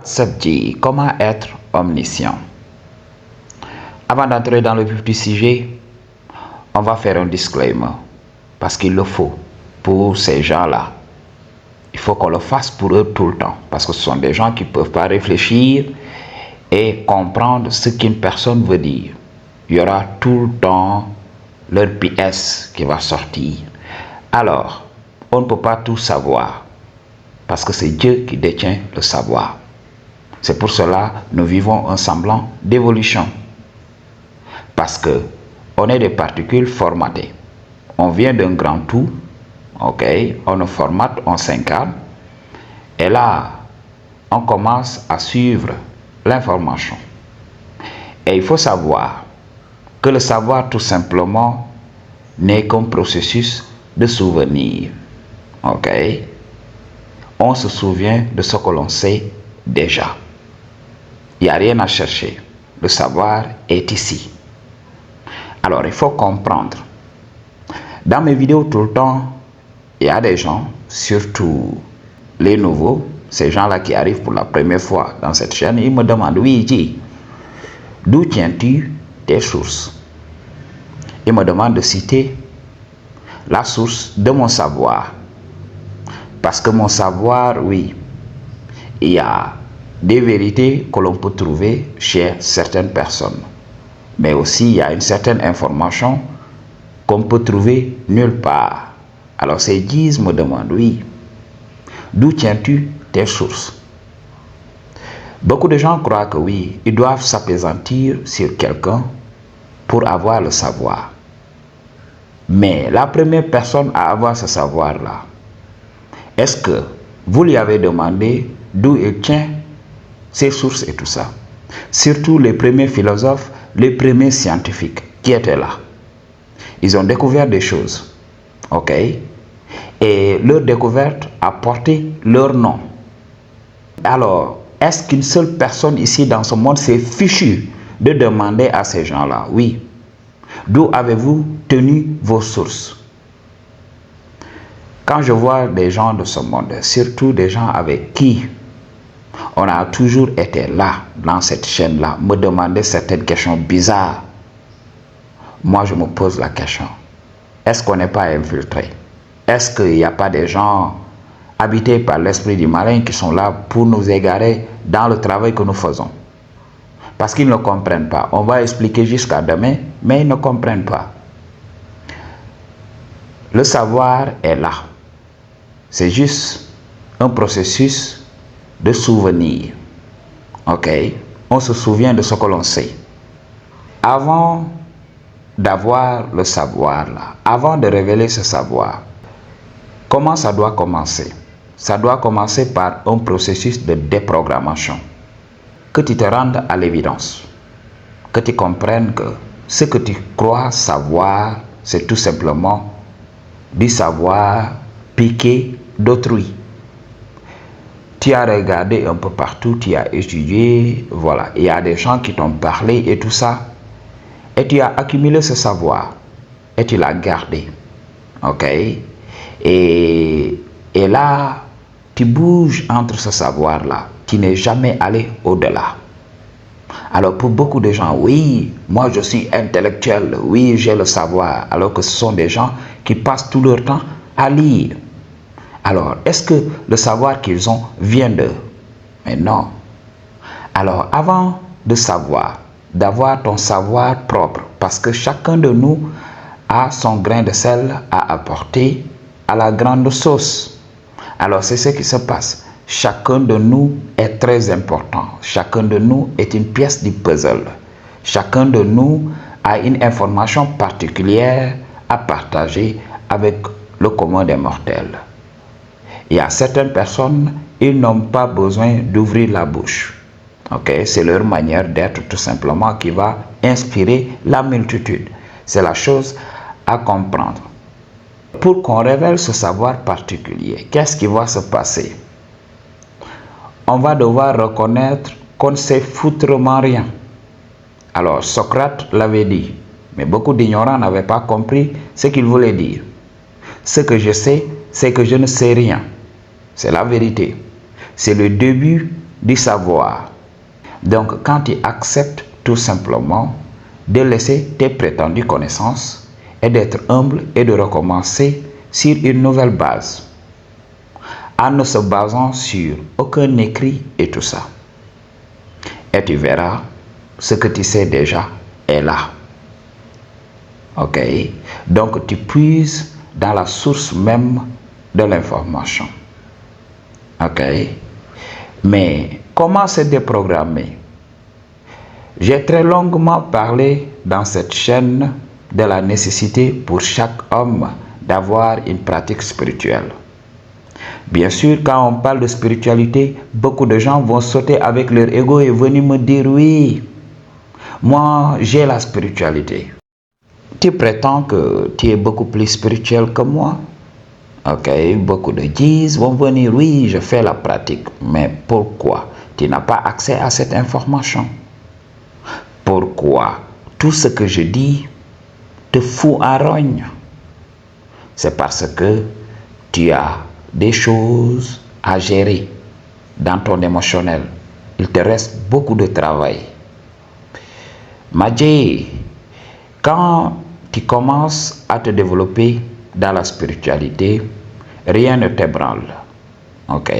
Sabji, comment être omniscient? Avant d'entrer dans le vif du sujet, on va faire un disclaimer parce qu'il le faut pour ces gens-là. Il faut qu'on le fasse pour eux tout le temps parce que ce sont des gens qui ne peuvent pas réfléchir et comprendre ce qu'une personne veut dire. Il y aura tout le temps leur PS qui va sortir. Alors, on ne peut pas tout savoir parce que c'est Dieu qui détient le savoir. C'est pour cela que nous vivons un semblant d'évolution. Parce que on est des particules formatées. On vient d'un grand tout, ok, on nous formate, on s'incarne. Et là, on commence à suivre l'information. Et il faut savoir que le savoir tout simplement n'est qu'un processus de souvenir. Ok? On se souvient de ce que l'on sait déjà. Il n'y a rien à chercher. Le savoir est ici. Alors, il faut comprendre. Dans mes vidéos tout le temps, il y a des gens, surtout les nouveaux, ces gens-là qui arrivent pour la première fois dans cette chaîne, ils me demandent, oui, Ji, d'où tiens-tu tes sources? Ils me demandent de citer la source de mon savoir. Parce que mon savoir, oui, il y a des vérités que l'on peut trouver chez certaines personnes. Mais aussi, il y a une certaine information qu'on peut trouver nulle part. Alors, ces guises me demandent, oui, d'où tiens-tu tes sources? Beaucoup de gens croient que oui, ils doivent s'appesantir sur quelqu'un pour avoir le savoir. Mais la première personne à avoir ce savoir-là, est-ce que vous lui avez demandé d'où il tient ses sources et tout ça? Surtout les premiers philosophes, les premiers scientifiques qui étaient là. Ils ont découvert des choses, ok? Et leur découverte a porté leur nom. Alors, est-ce qu'une seule personne ici dans ce monde s'est fichue de demander à ces gens-là, oui, d'où avez-vous tenu vos sources? Quand je vois des gens de ce monde, surtout des gens avec qui on a toujours été là, dans cette chaîne-là, me demander certaines questions bizarres, moi je me pose la question, est-ce qu'on n'est pas infiltré? Est-ce qu'il n'y a pas des gens habités par l'esprit du malin qui sont là pour nous égarer dans le travail que nous faisons? Parce qu'ils ne comprennent pas. On va expliquer jusqu'à demain, mais ils ne comprennent pas. Le savoir est là. C'est juste un processus de souvenir. Ok? On se souvient de ce que l'on sait. Avant d'avoir le savoir là, avant de révéler ce savoir, comment ça doit commencer? Ça doit commencer par un processus de déprogrammation. Que tu te rendes à l'évidence. Que tu comprennes que ce que tu crois savoir, c'est tout simplement du savoir piqué d'autrui. Tu as regardé un peu partout, tu as étudié, voilà. Il y a des gens qui t'ont parlé et tout ça. Et tu as accumulé ce savoir. Et tu l'as gardé. Ok? Et là, tu bouges entre ce savoir-là. Tu n'es jamais allé au-delà. Alors pour beaucoup de gens, oui, moi je suis intellectuel, oui, j'ai le savoir. Alors que ce sont des gens qui passent tout leur temps à lire. Alors, est-ce que le savoir qu'ils ont vient d'eux? Mais non. Alors, avant de savoir, d'avoir ton savoir propre, parce que chacun de nous a son grain de sel à apporter à la grande sauce. Alors, c'est ce qui se passe. Chacun de nous est très important. Chacun de nous est une pièce du puzzle. Chacun de nous a une information particulière à partager avec le commun des mortels. Il y a certaines personnes, ils n'ont pas besoin d'ouvrir la bouche. Okay? C'est leur manière d'être tout simplement qui va inspirer la multitude. C'est la chose à comprendre. Pour qu'on révèle ce savoir particulier, qu'est-ce qui va se passer? On va devoir reconnaître qu'on ne sait foutrement rien. Alors, Socrate l'avait dit, mais beaucoup d'ignorants n'avaient pas compris ce qu'il voulait dire. Ce que je sais, c'est que je ne sais rien. C'est la vérité. C'est le début du savoir. Donc, quand tu acceptes tout simplement de laisser tes prétendues connaissances et d'être humble et de recommencer sur une nouvelle base, en ne se basant sur aucun écrit et tout ça. Et tu verras, ce que tu sais déjà est là. Ok? Donc, tu puises dans la source même de l'information. Ok? Mais comment se déprogrammer? J'ai très longuement parlé dans cette chaîne de la nécessité pour chaque homme d'avoir une pratique spirituelle. Bien sûr, quand on parle de spiritualité, beaucoup de gens vont sauter avec leur ego et venir me dire oui, moi j'ai la spiritualité. Tu prétends que tu es beaucoup plus spirituel que moi? Ok, beaucoup de disent vont venir, oui, je fais la pratique. Mais pourquoi? Tu n'as pas accès à cette information. Pourquoi? Tout ce que je dis te fout en rogne. C'est parce que tu as des choses à gérer dans ton émotionnel. Il te reste beaucoup de travail. Madjé, quand tu commences à te développer dans la spiritualité, rien ne t'ébranle. Ok?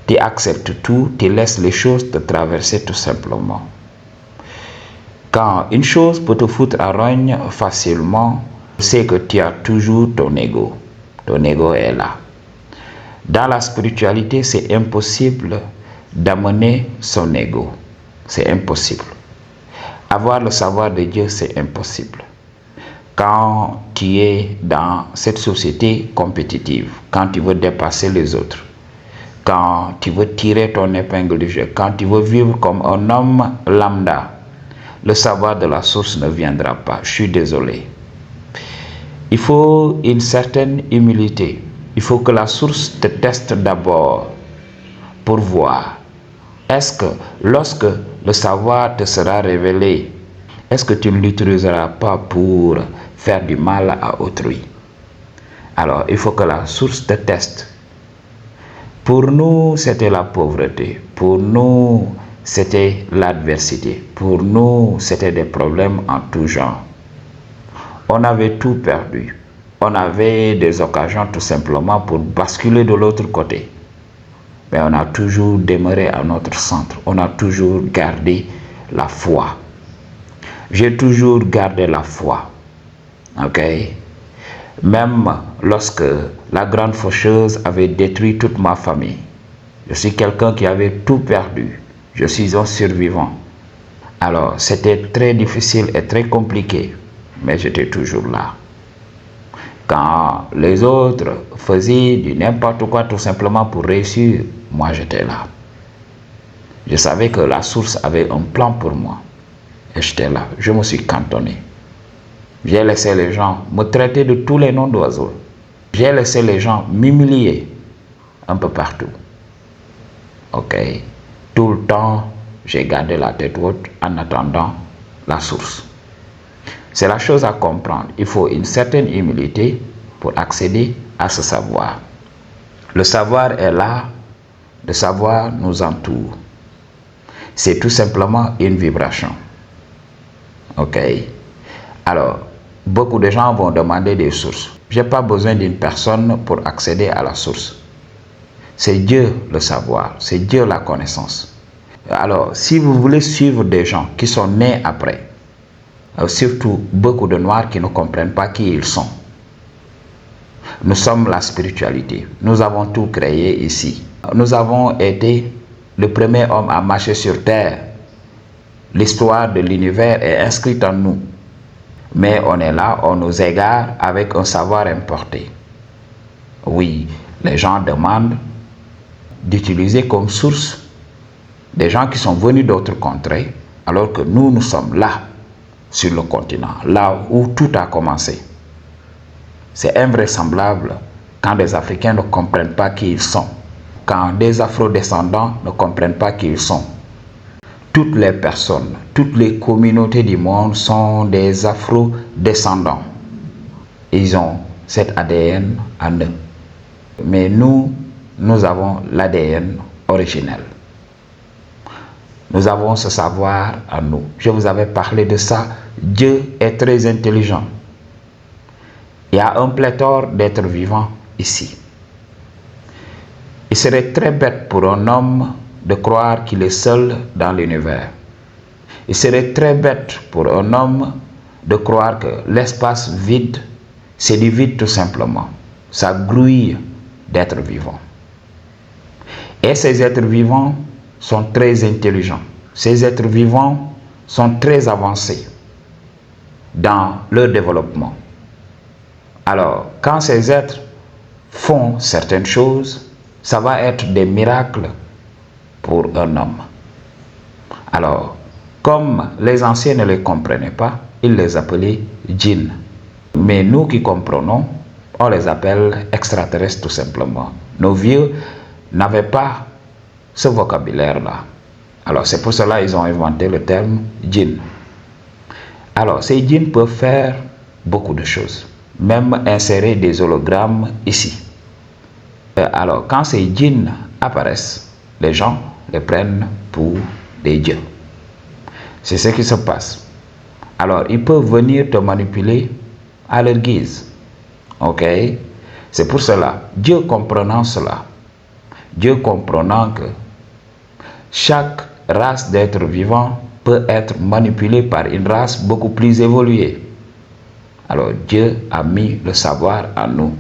Tu acceptes tout, tu laisses les choses te traverser tout simplement. Quand une chose peut te foutre à rogne facilement, c'est que tu as toujours ton ego. Ton ego est là. Dans la spiritualité, c'est impossible d'amener son ego. C'est impossible. Avoir le savoir de Dieu, c'est impossible. Quand tu es dans cette société compétitive, quand tu veux dépasser les autres, quand tu veux tirer ton épingle du jeu, quand tu veux vivre comme un homme lambda, le savoir de la source ne viendra pas. Je suis désolé. Il faut une certaine humilité. Il faut que la source te teste d'abord pour voir. Est-ce que lorsque le savoir te sera révélé, est-ce que tu ne l'utiliseras pas pour faire du mal à autrui? Alors, il faut que la source te teste. Pour nous, c'était la pauvreté. Pour nous, c'était l'adversité. Pour nous, c'était des problèmes en tout genre. On avait tout perdu. On avait des occasions tout simplement pour basculer de l'autre côté. Mais on a toujours demeuré à notre centre. On a toujours gardé la foi. J'ai toujours gardé la foi. Ok? Même lorsque la grande faucheuse avait détruit toute ma famille. Je suis quelqu'un qui avait tout perdu. Je suis un survivant. Alors, c'était très difficile et très compliqué. Mais j'étais toujours là. Quand les autres faisaient du n'importe quoi tout simplement pour réussir, moi j'étais là. Je savais que la source avait un plan pour moi. Et j'étais là. Je me suis cantonné. J'ai laissé les gens me traiter de tous les noms d'oiseaux. J'ai laissé les gens m'humilier un peu partout. Ok. Tout le temps, j'ai gardé la tête haute en attendant la source. C'est la chose à comprendre. Il faut une certaine humilité pour accéder à ce savoir. Le savoir est là. Le savoir nous entoure. C'est tout simplement une vibration. Ok? Alors, beaucoup de gens vont demander des sources. Je n'ai pas besoin d'une personne pour accéder à la source. C'est Dieu le savoir. C'est Dieu la connaissance. Alors, si vous voulez suivre des gens qui sont nés après, surtout beaucoup de Noirs qui ne comprennent pas qui ils sont. Nous sommes la spiritualité. Nous avons tout créé ici. Nous avons été le premier homme à marcher sur terre. L'histoire de l'univers est inscrite en nous. Mais on est là, on nous égare avec un savoir importé. Oui, les gens demandent d'utiliser comme source des gens qui sont venus d'autres contrées, alors que nous sommes là, sur le continent, là où tout a commencé. C'est invraisemblable quand des Africains ne comprennent pas qui ils sont, quand des Afro-descendants ne comprennent pas qui ils sont. Toutes les personnes, toutes les communautés du monde sont des Afro-descendants. Ils ont cet ADN en eux. Mais nous avons l'ADN originel. Nous avons ce savoir en nous. Je vous avais parlé de ça. Dieu est très intelligent. Il y a un pléthore d'êtres vivants ici. Il serait très bête pour un homme de croire qu'il est seul dans l'univers. Il serait très bête pour un homme de croire que l'espace vide, c'est du vide tout simplement. Ça grouille d'êtres vivants. Et ces êtres vivants sont très intelligents. Ces êtres vivants sont très avancés dans leur développement. Alors, quand ces êtres font certaines choses, ça va être des miracles pour un homme. Alors, comme les anciens ne les comprenaient pas, ils les appelaient djinns. Mais nous qui comprenons, on les appelle extraterrestres tout simplement. Nos vieux n'avaient pas ce vocabulaire-là. Alors, c'est pour cela qu'ils ont inventé le terme djinn. Alors, ces djinns peuvent faire beaucoup de choses, même insérer des hologrammes ici. Alors, quand ces djinns apparaissent, les gens les prennent pour des dieux. C'est ce qui se passe. Alors, ils peuvent venir te manipuler à leur guise. Ok? C'est pour cela, Dieu comprenant cela, Dieu comprenant que chaque race d'êtres vivants peut être manipulée par une race beaucoup plus évoluée. Alors, Dieu a mis le savoir en nous.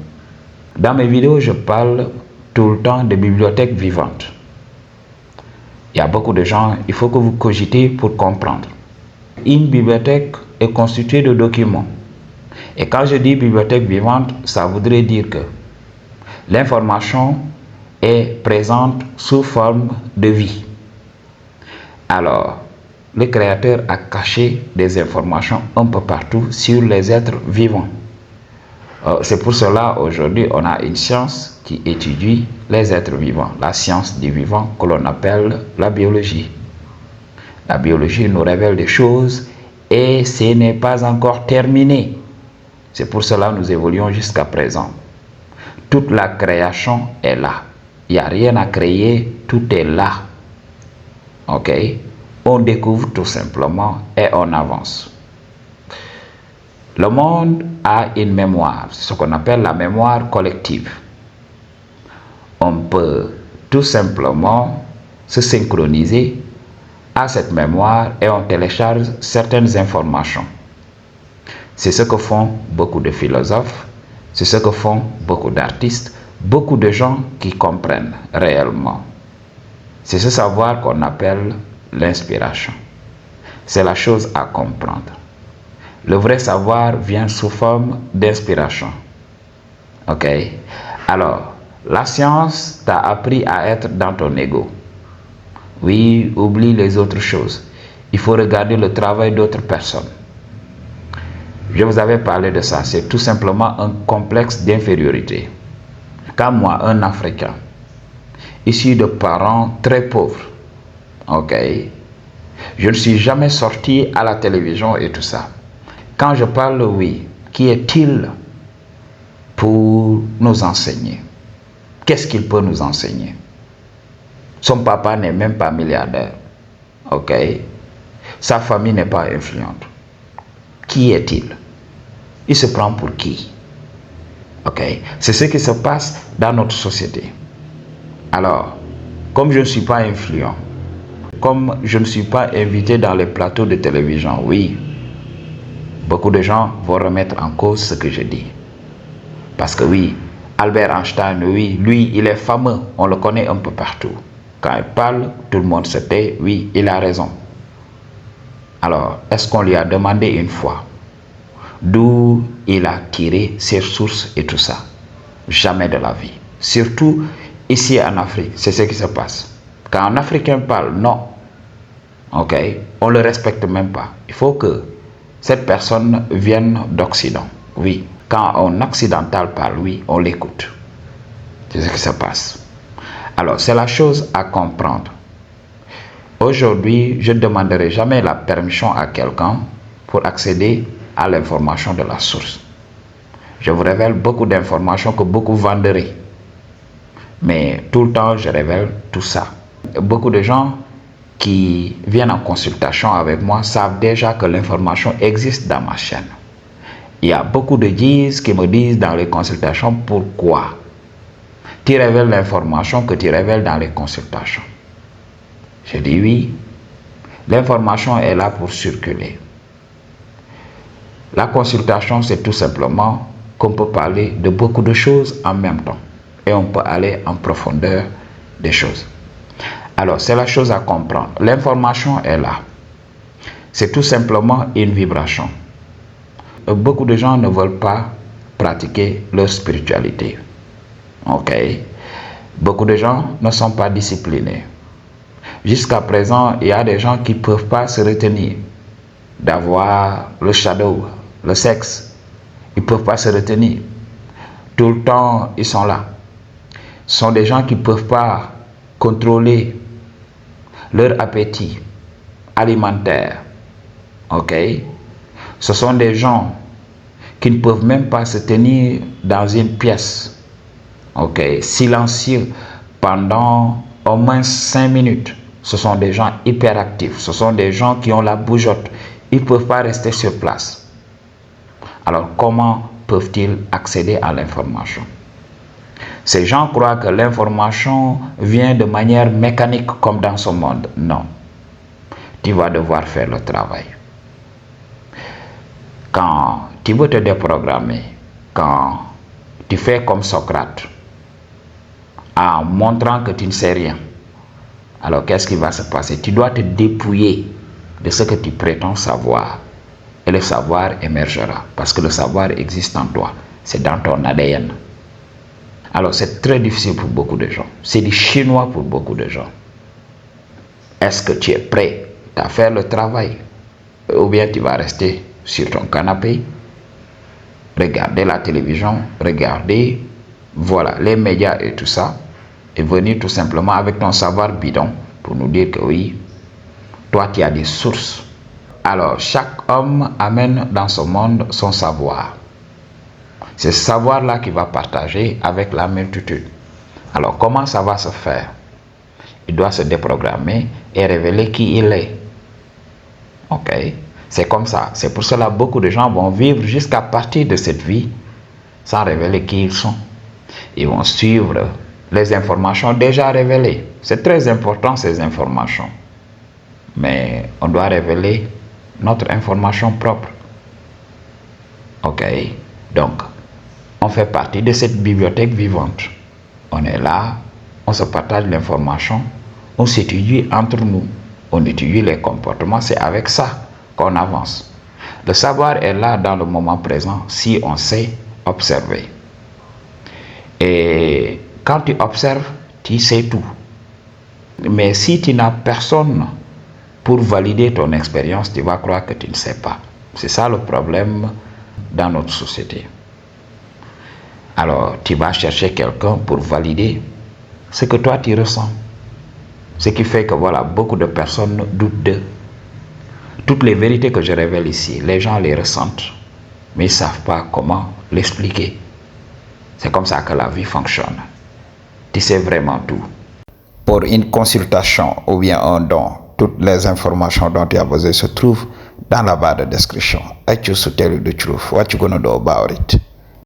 Dans mes vidéos, je parle tout le temps de bibliothèques vivantes. Il y a beaucoup de gens, il faut que vous cogitez pour comprendre. Une bibliothèque est constituée de documents. Et quand je dis bibliothèque vivante, ça voudrait dire que l'information est présente sous forme de vie. Alors, le Créateur a caché des informations un peu partout sur les êtres vivants. C'est pour cela, aujourd'hui, on a une science qui étudie les êtres vivants, la science du vivant que l'on appelle la biologie. La biologie nous révèle des choses et ce n'est pas encore terminé. C'est pour cela que nous évoluons jusqu'à présent. Toute la création est là. Il n'y a rien à créer, tout est là. Ok? On découvre tout simplement et on avance. Le monde a une mémoire, ce qu'on appelle la mémoire collective. On peut tout simplement se synchroniser à cette mémoire et on télécharge certaines informations. C'est ce que font beaucoup de philosophes, c'est ce que font beaucoup d'artistes, beaucoup de gens qui comprennent réellement. C'est ce savoir qu'on appelle l'inspiration. C'est la chose à comprendre. Le vrai savoir vient sous forme d'inspiration. Ok? Alors, la science t'a appris à être dans ton ego. Oui, oublie les autres choses. Il faut regarder le travail d'autres personnes. Je vous avais parlé de ça. C'est tout simplement un complexe d'infériorité. Quand moi, un Africain, issu de parents très pauvres, ok, je ne suis jamais sorti à la télévision et tout ça. Quand je parle, oui, qui est-il pour nous enseigner? Qu'est-ce qu'il peut nous enseigner? Son papa n'est même pas milliardaire. Ok? Sa famille n'est pas influente. Qui est-il? Il se prend pour qui? Ok? C'est ce qui se passe dans notre société. Alors, comme je ne suis pas influent, comme je ne suis pas invité dans les plateaux de télévision, oui, beaucoup de gens vont remettre en cause ce que je dis. Parce que oui, Albert Einstein, oui, lui, il est fameux, on le connaît un peu partout. Quand il parle, tout le monde se tait, oui, il a raison. Alors, est-ce qu'on lui a demandé une fois d'où il a tiré ses sources et tout ça? Jamais de la vie. Surtout ici en Afrique, c'est ce qui se passe. Quand un Africain parle, non. Ok, on ne le respecte même pas. Il faut que cette personne vienne d'Occident. Oui, quand un occidental parle, oui, on l'écoute. C'est ce qui se passe. Alors, c'est la chose à comprendre. Aujourd'hui, je ne demanderai jamais la permission à quelqu'un pour accéder à l'information de la source. Je vous révèle beaucoup d'informations que beaucoup venderaient. Mais tout le temps, je révèle tout ça. Beaucoup de gens qui viennent en consultation avec moi savent déjà que l'information existe dans ma chaîne. Il y a beaucoup de guises qui me disent dans les consultations pourquoi tu révèles l'information que tu révèles dans les consultations. Je dis oui, l'information est là pour circuler. La consultation, c'est tout simplement qu'on peut parler de beaucoup de choses en même temps et on peut aller en profondeur des choses. Alors, c'est la chose à comprendre. L'information est là. C'est tout simplement une vibration. Beaucoup de gens ne veulent pas pratiquer leur spiritualité. Ok? Beaucoup de gens ne sont pas disciplinés. Jusqu'à présent, il y a des gens qui ne peuvent pas se retenir d'avoir le shadow, le sexe. Ils ne peuvent pas se retenir. Tout le temps, ils sont là. Ce sont des gens qui ne peuvent pas contrôler leur appétit alimentaire. Ok? Ce sont des gens qui ne peuvent même pas se tenir dans une pièce. Ok? Silencieux pendant au moins 5 minutes. Ce sont des gens hyperactifs. Ce sont des gens qui ont la bougeotte. Ils ne peuvent pas rester sur place. Alors, comment peuvent-ils accéder à l'information? Ces gens croient que l'information vient de manière mécanique comme dans ce monde. Non. Tu vas devoir faire le travail. Quand tu veux te déprogrammer, quand tu fais comme Socrate, en montrant que tu ne sais rien, alors qu'est-ce qui va se passer? Tu dois te dépouiller de ce que tu prétends savoir. Et le savoir émergera. Parce que le savoir existe en toi. C'est dans ton ADN. Alors c'est très difficile pour beaucoup de gens. C'est du chinois pour beaucoup de gens. Est-ce que tu es prêt à faire le travail? Ou bien tu vas rester sur ton canapé, regarder la télévision, regarder, voilà, les médias et tout ça, et venir tout simplement avec ton savoir bidon pour nous dire que oui, toi tu as des sources. Alors, chaque homme amène dans ce monde son savoir. C'est ce savoir-là qu'il va partager avec la multitude. Alors, comment ça va se faire? Il doit se déprogrammer et révéler qui il est. Ok? C'est comme ça. C'est pour cela que beaucoup de gens vont vivre jusqu'à partir de cette vie sans révéler qui ils sont. Ils vont suivre les informations déjà révélées. C'est très important ces informations. Mais on doit révéler notre information propre. Ok? Donc, on fait partie de cette bibliothèque vivante. On est là, on se partage l'information, on s'étudie entre nous, on étudie les comportements, c'est avec ça qu'on avance. Le savoir est là dans le moment présent si on sait observer. Et quand tu observes, tu sais tout. Mais si tu n'as personne pour valider ton expérience, tu vas croire que tu ne sais pas. C'est ça le problème dans notre société. Alors, tu vas chercher quelqu'un pour valider ce que toi tu ressens. Ce qui fait que voilà, beaucoup de personnes doutent d'eux. Toutes les vérités que je révèle ici, les gens les ressentent, mais ils ne savent pas comment l'expliquer. C'est comme ça que la vie fonctionne. Tu sais vraiment tout. Pour une consultation ou bien un don, toutes les informations dont tu as besoin se trouvent dans la barre de description. I choose to tell you the truth. What you gonna do about it?